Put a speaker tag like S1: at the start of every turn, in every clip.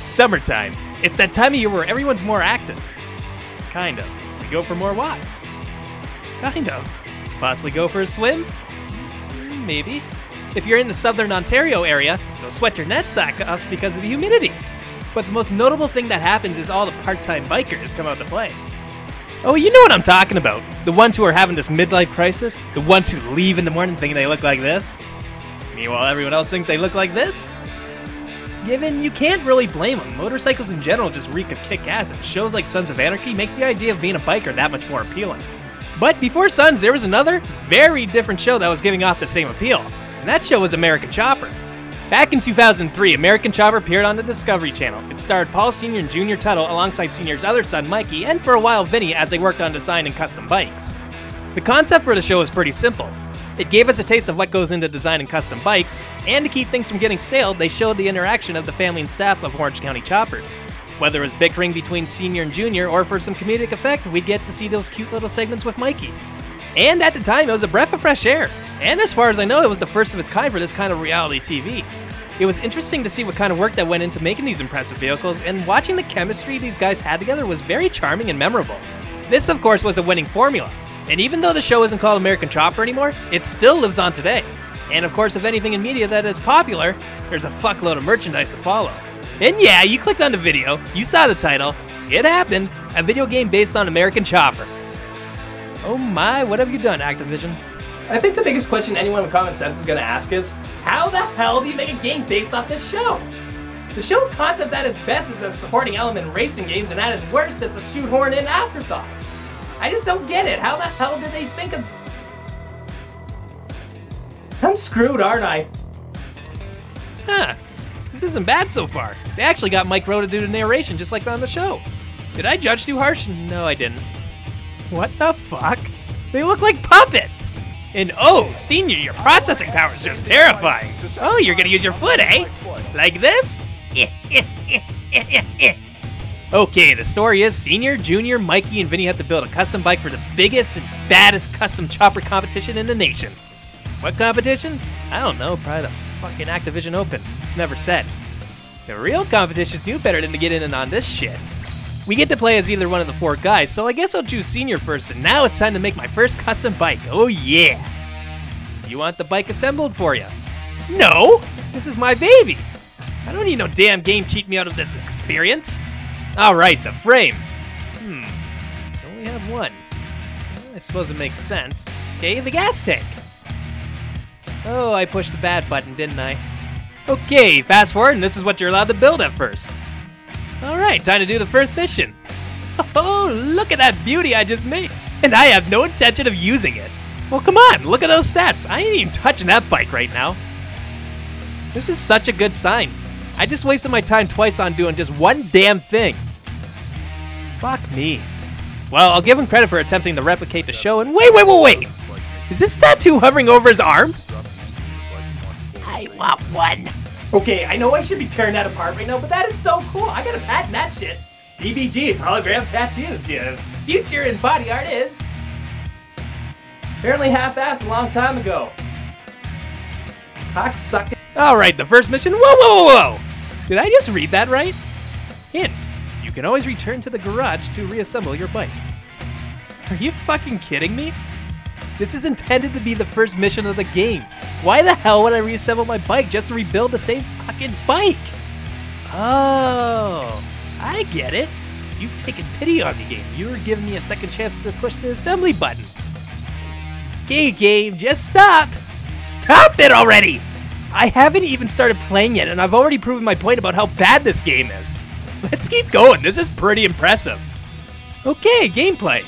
S1: It's summertime. It's that time of year where everyone's more active. Kind of. We go for more walks. Kind of. Possibly go for a swim? Maybe. If you're in the southern Ontario area, you'll sweat your nutsack off because of the humidity. But the most notable thing that happens is all the part-time bikers come out to play. Oh, you know what I'm talking about. The ones who are having this midlife crisis. The ones who leave in the morning thinking they look like this. Meanwhile, everyone else thinks they look like this. Given you can't really blame them. Motorcycles in general just reek of kick-ass, and shows like Sons of Anarchy make the idea of being a biker that much more appealing. But before Sons, there was another, very different show that was giving off the same appeal. And that show was American Chopper. Back in 2003, American Chopper appeared on the Discovery Channel. It starred Paul Sr. and Junior Throttle alongside Sr.'s other son, Mikey, and for a while, Vinny, as they worked on designing custom bikes. The concept for the show was pretty simple. It gave us a taste of what goes into designing custom bikes, and to keep things from getting stale, they showed the interaction of the family and staff of Orange County Choppers. Whether it was bickering between Senior and Junior, or for some comedic effect, we'd get to see those cute little segments with Mikey. And at the time, it was a breath of fresh air. And as far as I know, it was the first of its kind for this kind of reality TV. It was interesting to see what kind of work that went into making these impressive vehicles, and watching the chemistry these guys had together was very charming and memorable. This, of course, was a winning formula. And even though the show isn't called American Chopper anymore, it still lives on today. And of course, if anything in media that is popular, there's a fuckload of merchandise to follow. And yeah, you clicked on the video, you saw the title, it happened, a video game based on American Chopper. Oh my, what have you done, Activision?
S2: I think the biggest question anyone with common sense is going to ask is, how the hell do you make a game based off this show? The show's concept at its best is a supporting element in racing games, and at its worst, it's a shoehorn-in afterthought. I just don't get it. How the hell did they think of... I'm screwed, aren't I?
S1: Huh. This isn't bad so far. They actually got Mike Rowe to do the narration just like on the show. Did I judge too harsh? No, I didn't. What the fuck? They look like puppets! And oh, Senior, your processing power is just terrifying. Oh, you're gonna use your foot, eh? Like this? Okay, the story is Senior, Junior, Mikey, and Vinny have to build a custom bike for the biggest and baddest custom chopper competition in the nation. What competition? I don't know, probably the fucking Activision Open. It's never said. The real competitions knew better than to get in on this shit. We get to play as either one of the four guys, so I guess I'll choose Senior first, and now it's time to make my first custom bike. Oh yeah! You want the bike assembled for you? No! This is my baby! I don't need no damn game cheat me out of this experience. Alright, the frame. I only have one. Well, I suppose it makes sense. Okay, the gas tank. Oh, I pushed the bad button, didn't I? Okay, fast forward, and this is what you're allowed to build at first. Alright, time to do the first mission. Oh, look at that beauty I just made. And I have no intention of using it. Well, come on, look at those stats. I ain't even touching that bike right now. This is such a good sign. I just wasted my time twice on doing just one damn thing. Fuck me. Well, I'll give him credit for attempting to replicate the show, and wait! Is this tattoo hovering over his arm? I want one.
S2: Okay, I know I should be tearing that apart right now, but that is so cool. I got a patent that shit. BBG, it's hologram tattoos, dude. Future in body art is apparently half-assed a long time ago. Cocksucker.
S1: Alright, the first mission. Whoa! Did I just read that right? Hint, you can always return to the garage to reassemble your bike. Are you fucking kidding me? This is intended to be the first mission of the game. Why the hell would I reassemble my bike just to rebuild the same fucking bike? Oh, I get it. You've taken pity on the game. You're giving me a second chance to push the assembly button. Okay, game, just stop. Stop it already! I haven't even started playing yet, and I've already proven my point about how bad this game is. Let's keep going. This is pretty impressive. Okay, gameplay.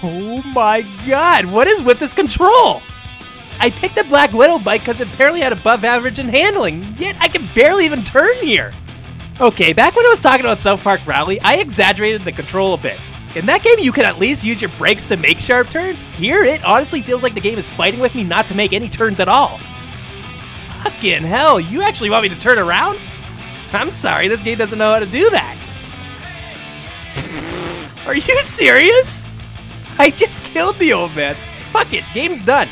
S1: Oh my god, what is with this control? I picked the Black Widow bike because it apparently had above average in handling, yet I can barely even turn here. Okay, back when I was talking about South Park Rally, I exaggerated the control a bit. In that game, you can at least use your brakes to make sharp turns. Here, it honestly feels like the game is fighting with me not to make any turns at all. Fucking hell, you actually want me to turn around? I'm sorry, this game doesn't know how to do that. Are you serious? I just killed the old man. Fuck it, game's done.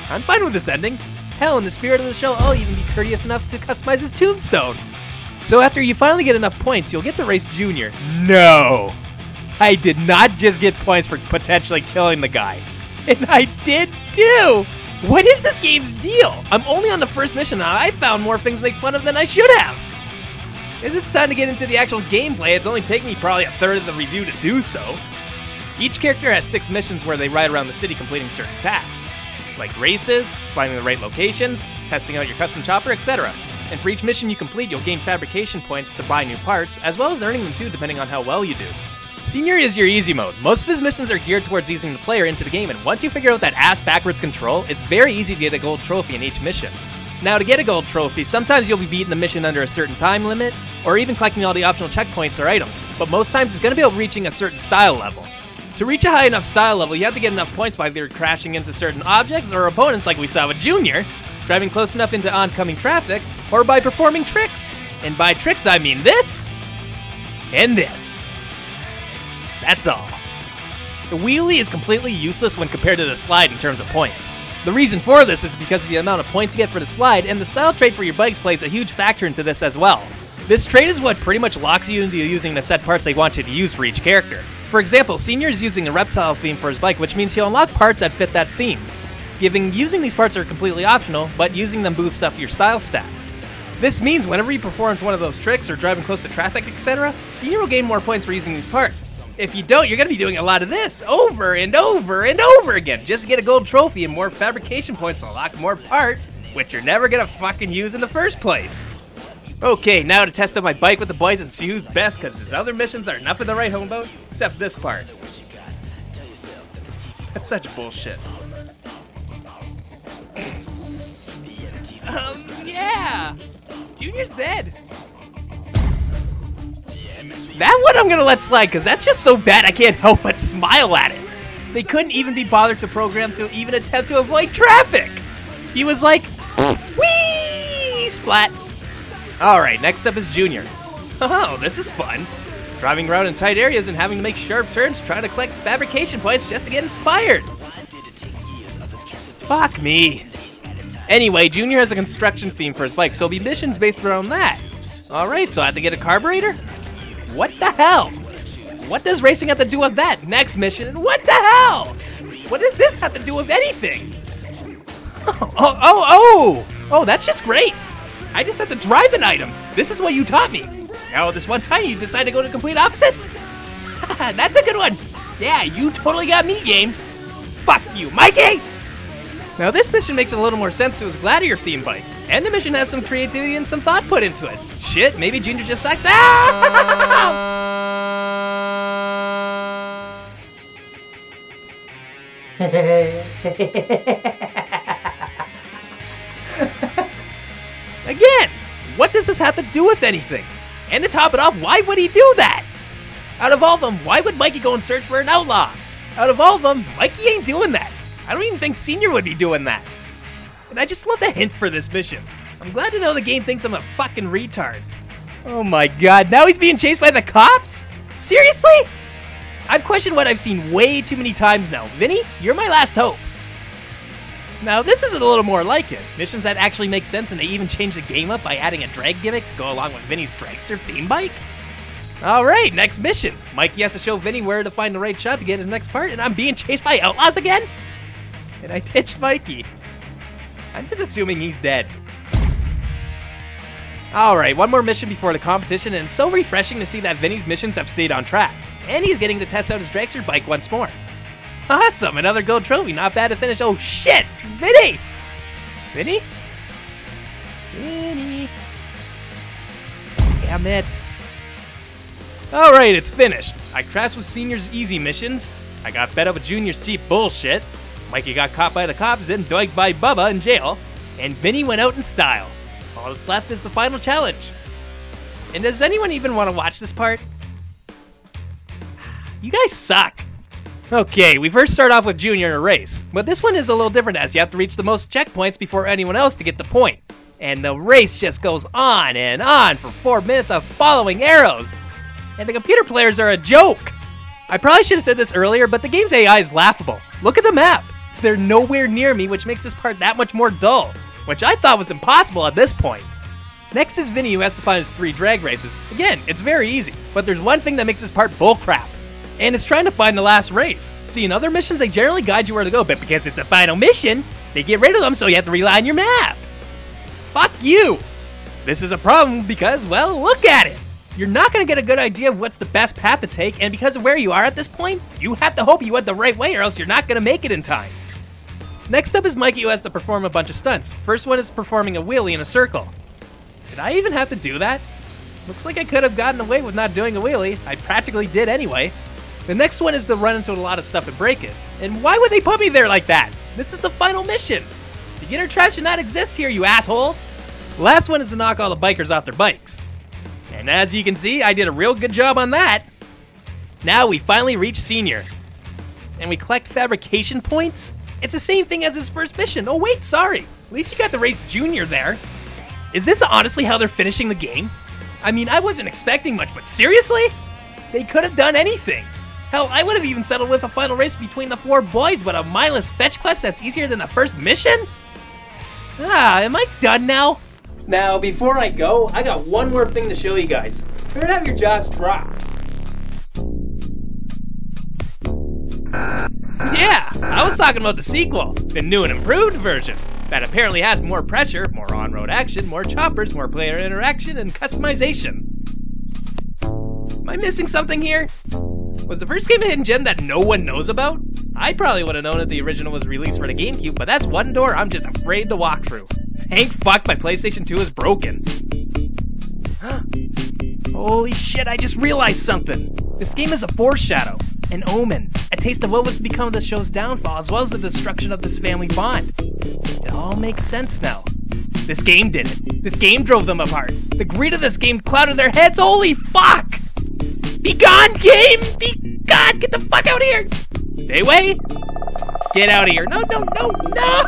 S1: I'm fine with this ending. Hell, in the spirit of the show, I'll even be courteous enough to customize his tombstone. So after you finally get enough points, you'll get to race Junior. No! I did not just get points for potentially killing the guy. And I did too! What is this game's deal? I'm only on the first mission now. I found more things to make fun of than I should have. As it's time to get into the actual gameplay, it's only taken me probably a third of the review to do so. Each character has 6 missions where they ride around the city completing certain tasks, like races, finding the right locations, testing out your custom chopper, etc. And for each mission you complete, you'll gain fabrication points to buy new parts, as well as earning them too depending on how well you do. Senior is your easy mode. Most of his missions are geared towards easing the player into the game, and once you figure out that ass backwards control, it's very easy to get a gold trophy in each mission. Now to get a gold trophy, sometimes you'll be beating the mission under a certain time limit, or even collecting all the optional checkpoints or items, but most times it's going to be about reaching a certain style level. To reach a high enough style level, you have to get enough points by either crashing into certain objects or opponents like we saw with Junior, driving close enough into oncoming traffic, or by performing tricks. And by tricks I mean this, and this. That's all. The wheelie is completely useless when compared to the slide in terms of points. The reason for this is because of the amount of points you get for the slide, and the style trait for your bikes plays a huge factor into this as well. This trait is what pretty much locks you into using the set parts they want you to use for each character. For example, Senior is using a reptile theme for his bike, which means he'll unlock parts that fit that theme. Using these parts are completely optional, but using them boosts up your style stat. This means whenever he performs one of those tricks or driving close to traffic, etc., Senior will gain more points for using these parts. If you don't, you're going to be doing a lot of this over and over and over again just to get a gold trophy and more fabrication points to unlock more parts, which you're never going to fucking use in the first place. Okay, now to test out my bike with the boys and see who's best, because his other missions are nothing to write home about, except this part. That's such bullshit. Yeah! Junior's dead. That one I'm gonna let slide, because that's just so bad I can't help but smile at it. They couldn't even be bothered to program to even attempt to avoid traffic. He was like, whee, splat. Alright, next up is Junior. Oh, this is fun. Driving around in tight areas and having to make sharp turns, trying to collect fabrication points just to get inspired. Fuck me. Anyway, Junior has a construction theme for his bike, so it'll be missions based around that. Alright, so I have to get a carburetor? What the hell? What does racing have to do with that? Next mission, and what the hell? What does this have to do with anything? Oh, that's just great. I just have to drive in items. This is what you taught me. Now, this one time you decide to go to the complete opposite? That's a good one. Yeah, you totally got me, game. Fuck you, Mikey! Now, this mission makes a little more sense to his Gladiator theme bike. And the mission has some creativity and some thought put into it. Shit, maybe Junior just sucks. Again, what does this have to do with anything? And to top it off, why would he do that? Out of all of them, why would Mikey go and search for an outlaw? Out of all of them, Mikey ain't doing that. I don't even think Senior would be doing that. And I just love the hint for this mission. I'm glad to know the game thinks I'm a fucking retard. Oh my god, now he's being chased by the cops? Seriously? I've questioned what I've seen way too many times now. Vinny, you're my last hope. Now this is a little more like it. Missions that actually make sense, and they even change the game up by adding a drag gimmick to go along with Vinny's dragster theme bike. Alright, next mission. Mikey has to show Vinny where to find the right shot to get his next part, and I'm being chased by outlaws again? And I ditched Mikey. I'm just assuming he's dead. Alright, one more mission before the competition, and it's so refreshing to see that Vinny's missions have stayed on track. And he's getting to test out his dragster bike once more. Awesome, another gold trophy, not bad to finish. Oh shit, Vinny! Vinny? Vinny. Damn it. Alright, it's finished. I crashed with Senior's easy missions. I got fed up with Junior's cheap bullshit. Mikey got caught by the cops, then doinked by Bubba in jail. And Vinny went out in style. All that's left is the final challenge. And does anyone even want to watch this part? You guys suck. Okay, we first start off with Junior in a race. But this one is a little different, as you have to reach the most checkpoints before anyone else to get the point. And the race just goes on and on for 4 minutes of following arrows. And the computer players are a joke. I probably should have said this earlier, but the game's AI is laughable. Look at the map. They're nowhere near me, which makes this part that much more dull, which I thought was impossible at this point. Next is Vinny, who has to find his 3 drag races. Again, it's very easy, but there's one thing that makes this part bullcrap, and it's trying to find the last race. See, in other missions, they generally guide you where to go, but because it's the final mission, they get rid of them, so you have to rely on your map. Fuck you! This is a problem because, well, look at it! You're not going to get a good idea of what's the best path to take, and because of where you are at this point, you have to hope you went the right way or else you're not going to make it in time. Next up is Mikey, who has to perform a bunch of stunts. First one is performing a wheelie in a circle. Did I even have to do that? Looks like I could have gotten away with not doing a wheelie. I practically did anyway. The next one is to run into a lot of stuff and break it. And why would they put me there like that? This is the final mission. Beginner trap should not exist here, you assholes. The last one is to knock all the bikers off their bikes. And as you can see, I did a real good job on that. Now we finally reach Senior. And we collect fabrication points? It's the same thing as his first mission. Oh wait, sorry. At least you got to race Junior there. Is this honestly how they're finishing the game? I mean, I wasn't expecting much, but seriously? They could have done anything. Hell, I would have even settled with a final race between the 4 boys, but a mindless fetch quest that's easier than the first mission? Am I done now?
S2: Now, before I go, I got one more thing to show you guys. Better have your jaws dropped.
S1: Yeah, I was talking about the sequel, the new and improved version, that apparently has more pressure, more on-road action, more choppers, more player interaction, and customization. Am I missing something here? Was the first game a hidden gem that no one knows about? I probably would have known if the original was released for the GameCube, but that's one door I'm just afraid to walk through. Thank fuck my PlayStation 2 is broken. Holy shit, I just realized something. This game is a foreshadow, an omen, a taste of what was to become the show's downfall, as well as the destruction of this family bond. It all makes sense now. This game did it. This game drove them apart. The greed of this game clouded their heads. Holy fuck! Be gone, game! Be gone! Get the fuck out of here! Stay away! Get out of here! No, no, no, no!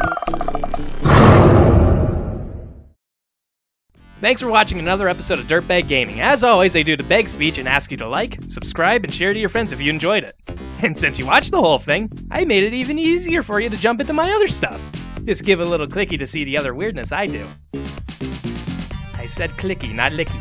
S1: Thanks for watching another episode of Dirtbag Gaming. As always, I do the beg speech and ask you to like, subscribe, and share to your friends if you enjoyed it. And since you watched the whole thing, I made it even easier for you to jump into my other stuff. Just give a little clicky to see the other weirdness I do. I said clicky, not licky.